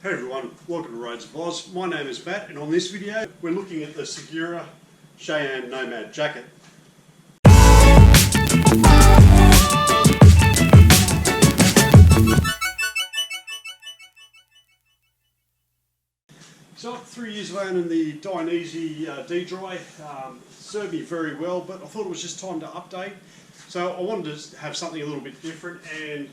Hey everyone, welcome to Roads of Oz. My name is Matt, and on this video we're looking at the Segura Cheyenne Nomad Jacket. So after 3 years of owning the Dainese D-Dry, served me very well, but I thought it was just time to update. So I wanted to have something a little bit different, and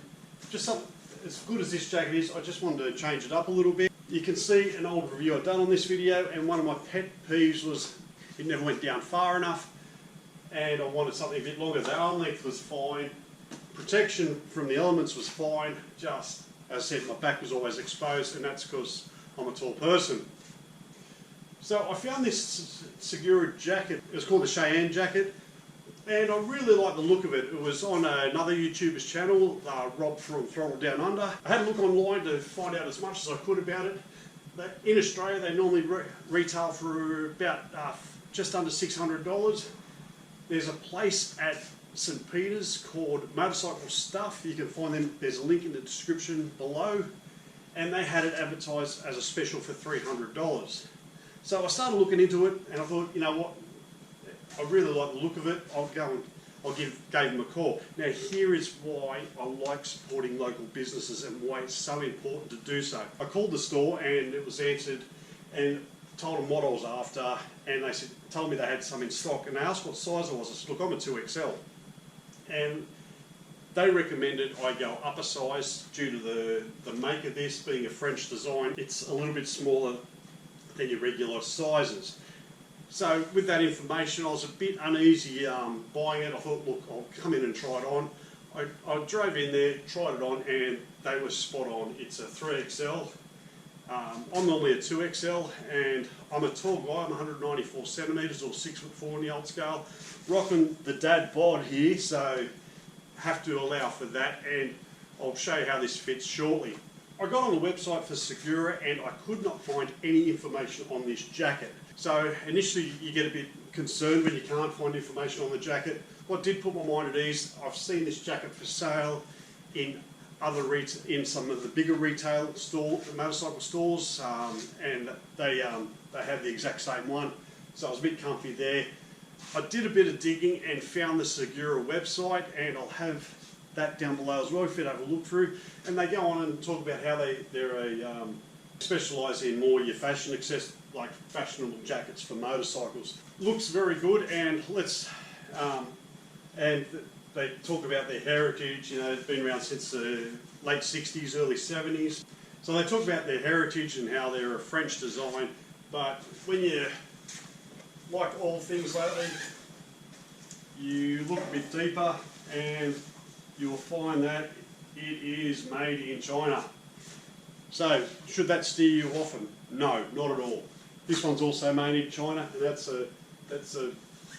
just something as good as this jacket is, I just wanted to change it up a little bit. You can see an old review I've done on this video, and one of my pet peeves was it never went down far enough, and I wanted something a bit longer. The arm length was fine, protection from the elements was fine, just as I said, my back was always exposed, and that's because I'm a tall person. So I found this Segura jacket. It was called the Cheyenne Jacket, and I really like the look of it. It was on another YouTuber's channel, Rob from Throttle Down Under. I had a look online to find out as much as I could about it. But in Australia, they normally retail for about just under $600. There's a place at St. Peter's called Motorcycle Stuff. You can find them. There's a link in the description below. And they had it advertised as a special for $300. So I started looking into it, and I thought, you know what, I really like the look of it. Gave them a call. Now here is why I like supporting local businesses and why it's so important to do so. I called the store and it was answered, and told them what I was after, and they told me they had some in stock, and they asked what size I was. I said, look, I'm a 2XL, and they recommended I go up a size due to the make of this being a French design. It's a little bit smaller than your regular sizes. So with that information, I was a bit uneasy buying it. I thought, look, I'll come in and try it on. I drove in there, tried it on, and they were spot on. It's a 3XL. I'm normally a 2XL, and I'm a tall guy. I'm 194 centimetres or 6'4" in the old scale. Rocking the dad bod here, so have to allow for that, and I'll show you how this fits shortly. I got on the website for Segura, and I could not find any information on this jacket. So initially you get a bit concerned when you can't find information on the jacket. What did put my mind at ease, I've seen this jacket for sale in some of the bigger retail motorcycle stores, and they have the exact same one. So I was a bit comfy there. I did a bit of digging and found the Segura website, and I'll have that down below as well if you have a look through. And they go on and talk about how they're specialise in more your fashion accessories, like fashionable jackets for motorcycles. Looks very good, and and they talk about their heritage. You know, it's been around since the late 60s, early 70s. So they talk about their heritage and how they're a French design. But when you, like all things lately, you look a bit deeper and you'll find that it is made in China. So, should that steer you off? No, not at all. This one's also made in China, and that's a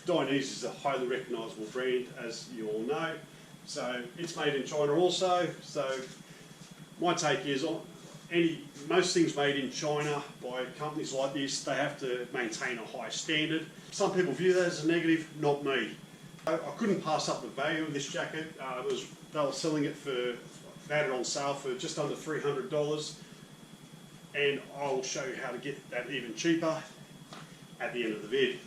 Dainese is a highly recognisable brand, as you all know. So it's made in China also. So my take is, most things made in China by companies like this, they have to maintain a high standard. Some people view that as a negative, not me. I couldn't pass up the value of this jacket. They were selling it they had it on sale for just under $300, and I'll show you how to get that even cheaper at the end of the vid.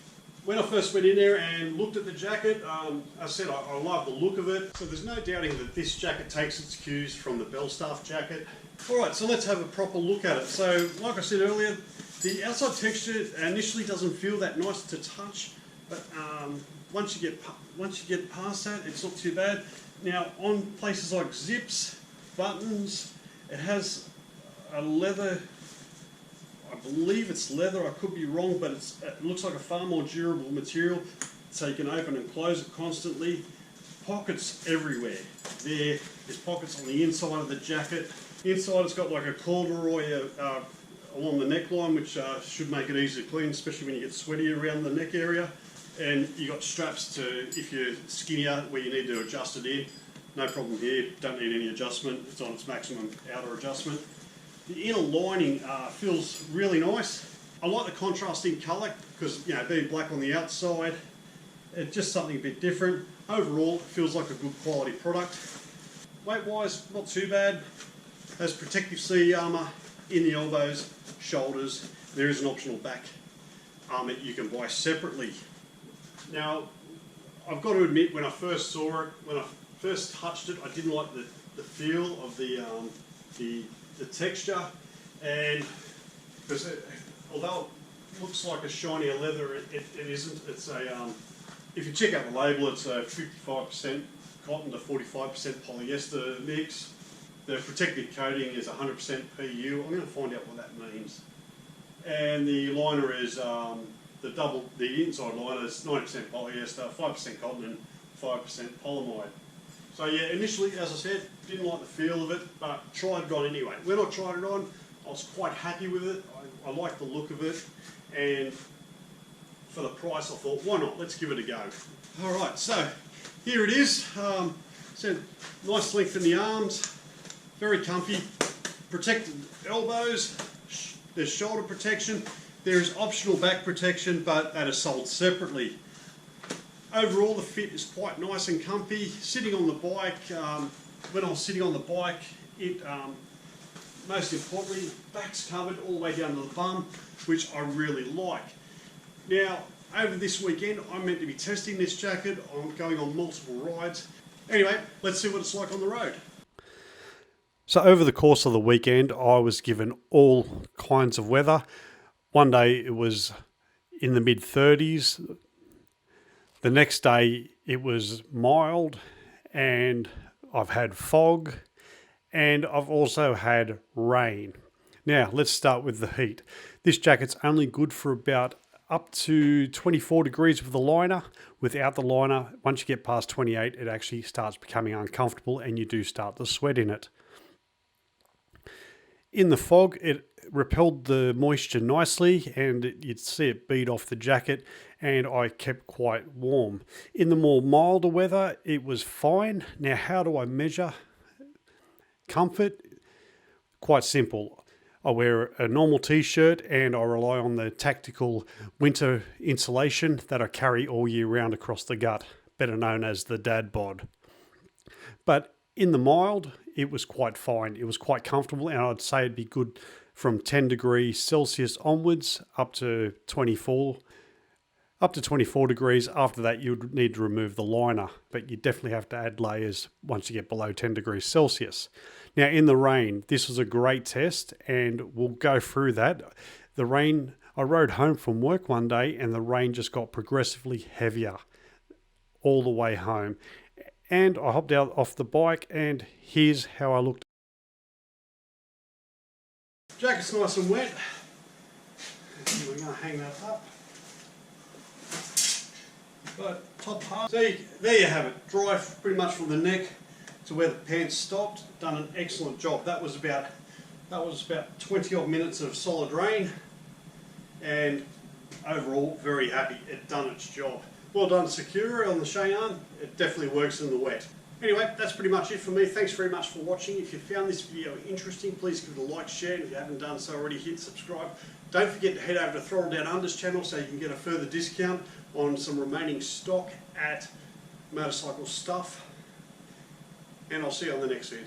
When I first went in there and looked at the jacket, as I said, I love the look of it. So there's no doubting that this jacket takes its cues from the Belstaff jacket. Alright, so let's have a proper look at it. So, like I said earlier, the outside texture initially doesn't feel that nice to touch, but once you get past that, it's not too bad. Now, on places like zips, buttons, it has a leather, I believe it's leather, I could be wrong, but it looks like a far more durable material, so you can open and close it constantly. Pockets everywhere. There's pockets on the inside of the jacket. Inside it's got like a corduroy along the neckline, which should make it easy to clean, especially when you get sweaty around the neck area. And you got straps to, if you're skinnier, where you need to adjust it in. No problem here, don't need any adjustment. It's on its maximum outer adjustment. The inner lining feels really nice. I like the contrasting colour because, you know, being black on the outside, it's just something a bit different. Overall, it feels like a good quality product. Weight-wise, not too bad. Has protective sea armour in the elbows, shoulders. There is an optional back armlet you can buy separately. Now, I've got to admit, when I first saw it, when I first touched it, I didn't like the feel of the texture, and because although it looks like a shinier leather, it isn't. It's a if you check out the label, it's a 55% cotton to 45% polyester mix. The protective coating is 100% PU. I'm going to find out what that means. And the liner is the inside liner is 90% polyester, 5% cotton, and 5% polyamide. So yeah, initially, as I said, didn't like the feel of it, but tried it on anyway. When I tried it on, I was quite happy with it. I liked the look of it, and for the price, I thought, why not? Let's give it a go. All right, so here it is. So nice length in the arms, very comfy, protected elbows. There's shoulder protection. There is optional back protection, but that is sold separately. Overall, the fit is quite nice and comfy. Sitting on the bike, when I was sitting on the bike, it most importantly, back's covered all the way down to the bum, which I really like. Now, over this weekend, I'm meant to be testing this jacket. I'm going on multiple rides. Anyway, let's see what it's like on the road. So over the course of the weekend, I was given all kinds of weather. One day it was in the mid-30s. The next day it was mild, and I've had fog, and I've also had rain. Now let's start with the heat. This jacket's only good for about up to 24 degrees with the liner. Without the liner, once you get past 28, it actually starts becoming uncomfortable and you do start to sweat in it. In the fog, it repelled the moisture nicely, and you'd see it bead off the jacket, and I kept quite warm. In the more milder weather, it was fine. Now, how do I measure comfort? Quite simple. I wear a normal t-shirt, and I rely on the tactical winter insulation that I carry all year round across the gut, better known as the dad bod. But in the mild, it was quite fine. It was quite comfortable, and I'd say it'd be good from 10 degrees Celsius onwards up to 24 degrees. After that, you'd need to remove the liner, but you definitely have to add layers once you get below 10 degrees Celsius. Now, in the rain, this was a great test, and we'll go through that. The rain, I rode home from work one day, and the rain just got progressively heavier all the way home. And I hopped out off the bike, and here's how I looked. Jacket's nice and wet. We're going to hang that up. But top half. So there you have it. Dry pretty much from the neck to where the pants stopped. Done an excellent job. That was about 20 odd minutes of solid rain, and overall very happy. It done its job. Well done, Segura on the Cheyenne. It definitely works in the wet. Anyway, that's pretty much it for me. Thanks very much for watching. If you found this video interesting, please give it a like, share, and if you haven't done so already, hit subscribe. Don't forget to head over to Throttle Down Under's channel so you can get a further discount on some remaining stock at Motorcycle Stuff. And I'll see you on the next vid.